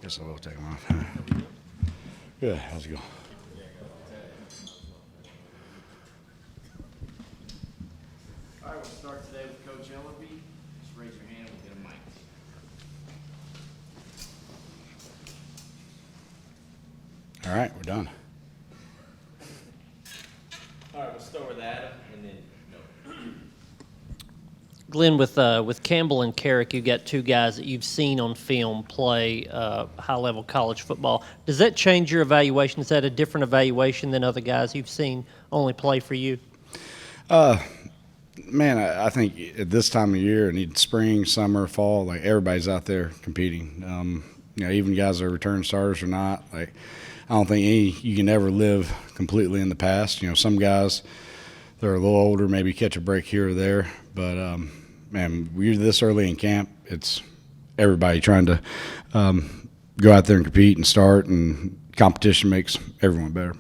Guess I will take them off. Good. How's it going? All right, we'll start today with Coach Elarbee. Just raise your hand and we'll get a mic. All right, we're done. All right, we'll start with Adam and then Glenn, with Campbell and Carrick, you've got two guys that you've seen on film play high-level college football. Does that change your evaluation? Is that a different evaluation than other guys you've seen only play for you? Man, I think at this time of year, and spring, summer, fall, like everybody's out there competing. Even guys that are return starters or not. Like, I don't think you can ever live completely in the past. Some guys they're a little older, maybe catch a break here or there. But man, we're this early in camp. It's everybody trying to go out there and compete and start, and competition makes everyone better.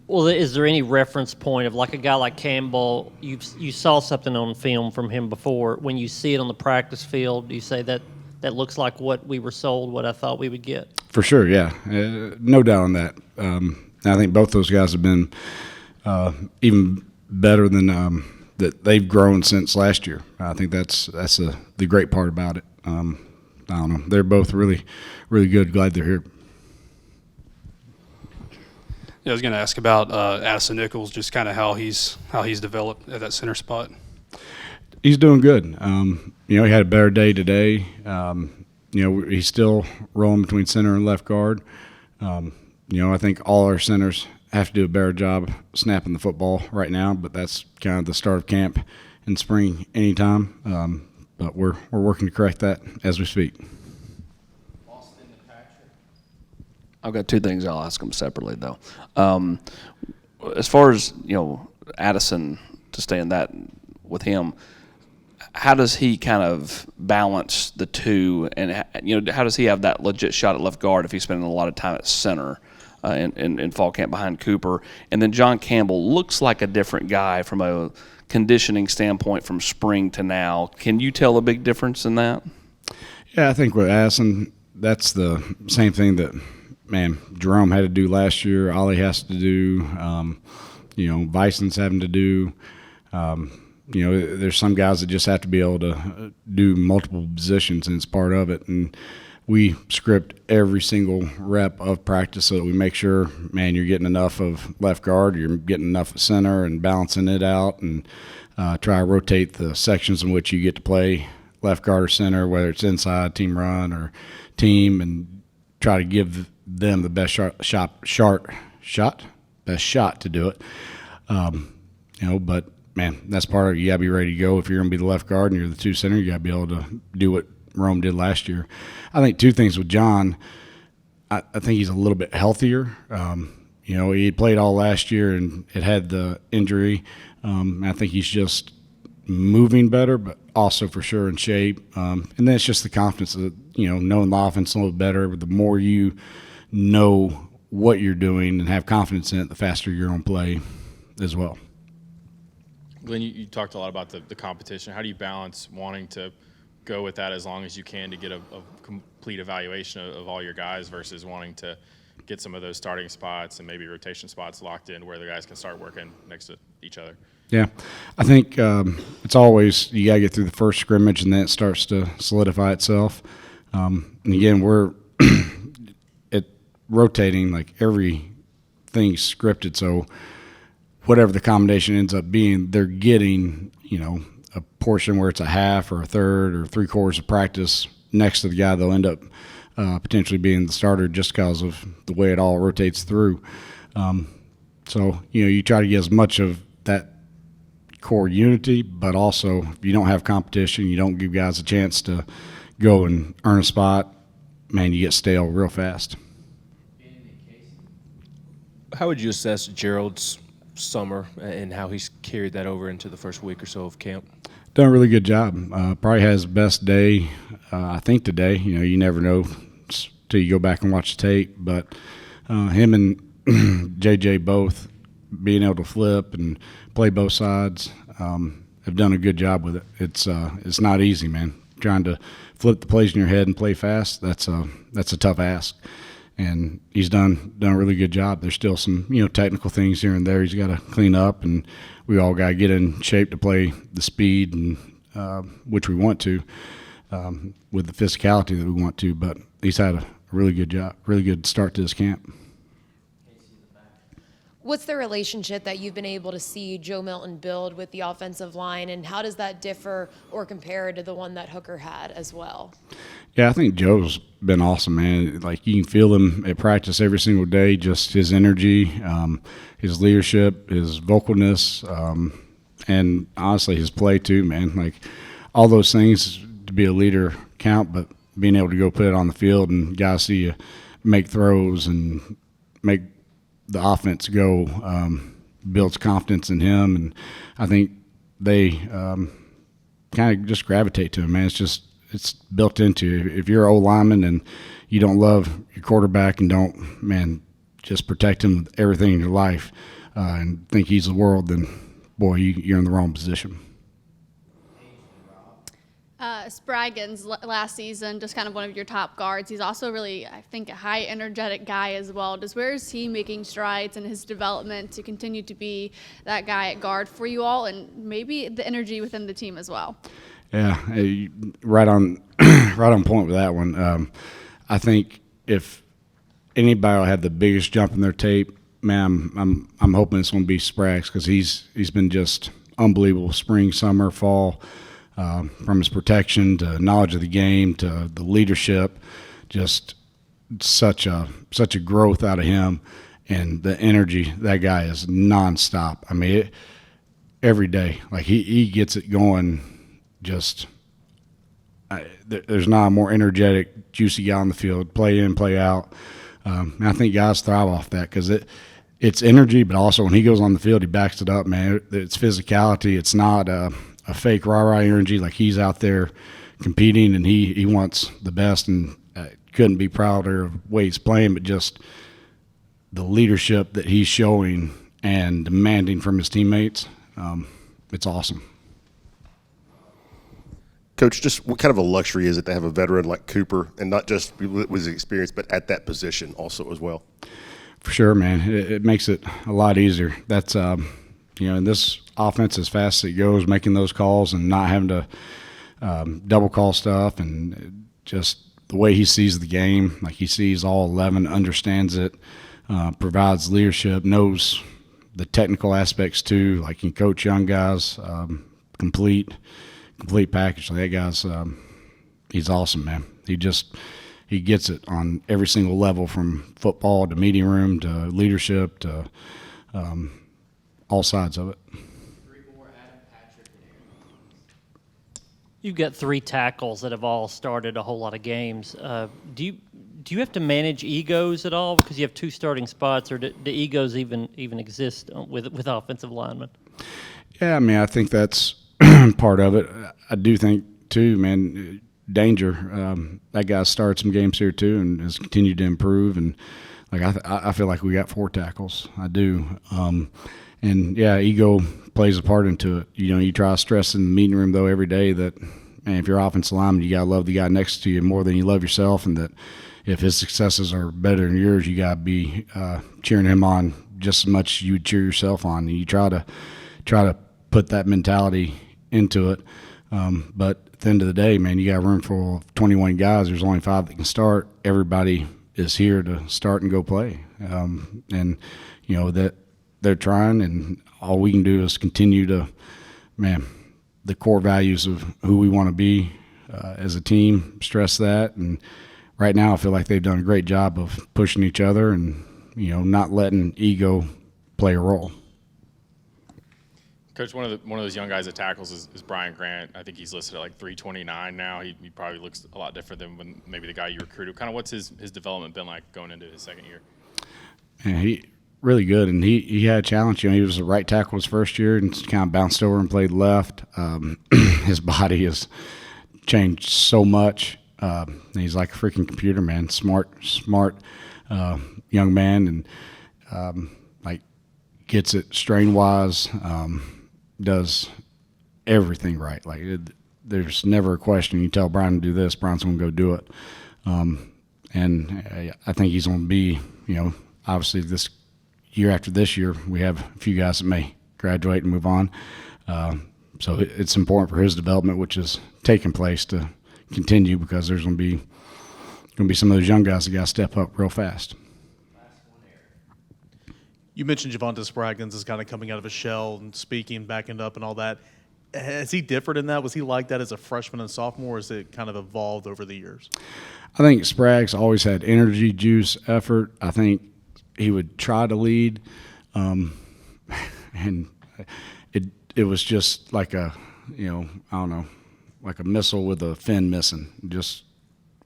Well, is there any reference point of like a guy like Campbell? You saw something on film from him before. When you see it on the practice field, do you say that looks like what we were sold, what I thought we would get? For sure, yeah, no doubt on that. I think both those guys have been even better than that. They've grown since last year. I think that's the great part about it. I don't know. They're both really, really good. Glad they're here. Yeah, I was going to ask about Addison Nichols, just kind of how he's developed at that center spot. He's doing good. He had a better day today. He's still rolling between center and left guard. I think all our centers have to do a better job snapping the football right now, but that's kind of the start of camp in spring anytime. But we're working to correct that as we speak. Austin and Patrick. I've got two things I'll ask them separately, though. As far as, Addison, to stay in that with him, how does he kind of balance the two? And, how does he have that legit shot at left guard if he's spending a lot of time at center in fall camp behind Cooper? And then John Campbell looks like a different guy from a conditioning standpoint from spring to now. Can you tell a big difference in that? Yeah, I think with Addison, that's the same thing that, Jerome had to do last year. Ollie has to do. Bison's having to do. There's some guys that just have to be able to do multiple positions, and it's part of it. And we script every single rep of practice so that we make sure, you're getting enough of left guard, you're getting enough of center, and balancing it out, and try to rotate the sections in which you get to play left guard or center, whether it's inside, team run, or team, and try to give them the best best shot to do it. But man, that's part of it. You got to be ready to go. If you're going to be the left guard and you're the two center, you got to be able to do what Rome did last year. I think two things with John. I think he's a little bit healthier. He played all last year and it had the injury. I think he's just moving better, but also for sure in shape. And then it's just the confidence of, knowing the offense a little better. The more you know what you're doing and have confidence in it, the faster you're going to play as well. Glenn, you talked a lot about the competition. How do you balance wanting to go with that as long as you can to get a complete evaluation of all your guys versus wanting to get some of those starting spots and maybe rotation spots locked in where the guys can start working next to each other? Yeah, I think it's always you got to get through the first scrimmage and then it starts to solidify itself. And again, we're rotating, like everything's scripted, so whatever the combination ends up being, they're getting, a portion where it's a half or a third or 3/4 of practice next to the guy they'll end up potentially being the starter just because of the way it all rotates through. So, you try to get as much of that core unity, but also if you don't have competition, you don't give guys a chance to go and earn a spot, you get stale real fast. How would you assess Gerald's summer and how he's carried that over into the first week or so of camp? Done a really good job. Probably has the best day, I think, today. You never know till you go back and watch the tape. But him and JJ both being able to flip and play both sides have done a good job with it. It's not easy, man. trying to flip the plays in your head and play fast, that's a tough ask. And he's done a really good job. There's still some technical things here and there he's got to clean up, and we all got to get in shape to play the speed and which we want to, with the physicality that we want to. But he's had a really good job, really good start to this camp. What's the relationship that you've been able to see Joe Milton build with the offensive line, and how does that differ or compare to the one that Hooker had as well? Yeah, I think Joe's been awesome, man. Like, you can feel him at practice every single day, just his energy, his leadership, his vocalness, and honestly his play too, man. Like, all those things to be a leader count, but being able to go put it on the field and guys see you make throws and make the offense go builds confidence in him, and I think they kind of just gravitate to him, man. It's built into you. If you're an O lineman and you don't love your quarterback and don't, man, just protect him with everything in your life and think he's the world, then, boy, you're in the wrong position. Spraggins last season, just kind of one of your top guards. He's also really, I think, a high energetic guy as well. Where is he making strides in his development to continue to be that guy at guard for you all, and maybe the energy within the team as well? Yeah, right on right on point with that one. I think if anybody will have the biggest jump in their tape, man, I'm hoping it's going to be Spraggs, because he's been just unbelievable spring, summer, fall. From his protection to knowledge of the game to the leadership, just such a growth out of him, and the energy. That guy is nonstop. I mean, every day, like he gets it going. Just there's not a more energetic, juicy guy on the field. Play in, play out. And I think guys thrive off that, because it's energy, but also when he goes on the field, he backs it up, man. It's physicality. It's not a fake rah-rah energy. Like, he's out there competing, and he wants the best, and couldn't be prouder of the way he's playing, but just the leadership that he's showing and demanding from his teammates. It's awesome. Coach, just what kind of a luxury is it to have a veteran like Cooper, and not just with his experience, but at that position also as well? For sure, man. It makes it a lot easier. That's in this offense, as fast as it goes, making those calls and not having to double call stuff, and just the way he sees the game, like he sees all 11, understands it, provides leadership, knows the technical aspects too, like can coach young guys, complete package. So that guy's he's awesome, man. He gets it on every single level, from football to meeting room to leadership to all sides of it. You've got 3 tackles that have all started a whole lot of games. Do you have to manage egos at all, because you have 2 starting spots, or do egos even exist with offensive linemen? Yeah, I mean, I think that's part of it. I do think too, man, Danger, that guy started some games here too and has continued to improve, and like I feel like we got 4 tackles. I do. And yeah, ego plays a part into it. You try to stress in the meeting room though every day that, man, if you're offensive lineman, you gotta love the guy next to you more than you love yourself, and that if his successes are better than yours, you gotta be cheering him on just as much as you would cheer yourself on. And you try to put that mentality into it. But at the end of the day, man, you got a room full of 21 guys. There's only 5 that can start. Everybody is here to start and go play. And that they're trying, and all we can do is continue to, man, the core values of who we want to be as a team, stress that. And right now I feel like they've done a great job of pushing each other and, not letting ego play a role. Coach, one of those young guys that tackles is Brian Grant. I think he's listed at like 329 now. He probably looks a lot different than when maybe the guy you recruited. Kind of what's his development been like going into his second year? Yeah, he really good, and he had a challenge. He was a right tackle his first year and kind of bounced over and played left. His body has changed so much. He's like a freaking computer, man. Smart young man, and like gets it strain wise. Does everything right. Like there's never a question. You tell Brian to do this, Brian's going to go do it. And I think he's going to be, obviously this year after this year, we have a few guys that may graduate and move on. So it's important for his development, which is taking place, to continue, because there's going to be some of those young guys that got to step up real fast. You mentioned Javonte Spraggins is kind of coming out of his shell and speaking, backing up, and all that. Has he differed in that? Was he like that as a freshman and sophomore, or has it kind of evolved over the years? I think Spragg's always had energy, juice, effort. I think he would try to lead, and it was just like a, I don't know, like a missile with a fin missing. Just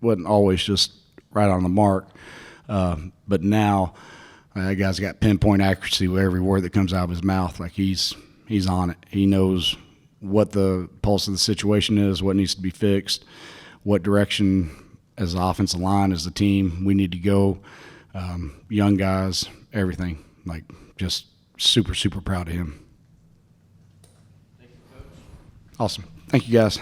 wasn't always just right on the mark. But now that guy's got pinpoint accuracy with every word that comes out of his mouth. Like he's on it. He knows what the pulse of the situation is, what needs to be fixed, what direction as the offensive line, as the team, we need to go. Young guys, everything. Like, just super, super proud of him. Thank you, Coach. Awesome. Thank you, guys.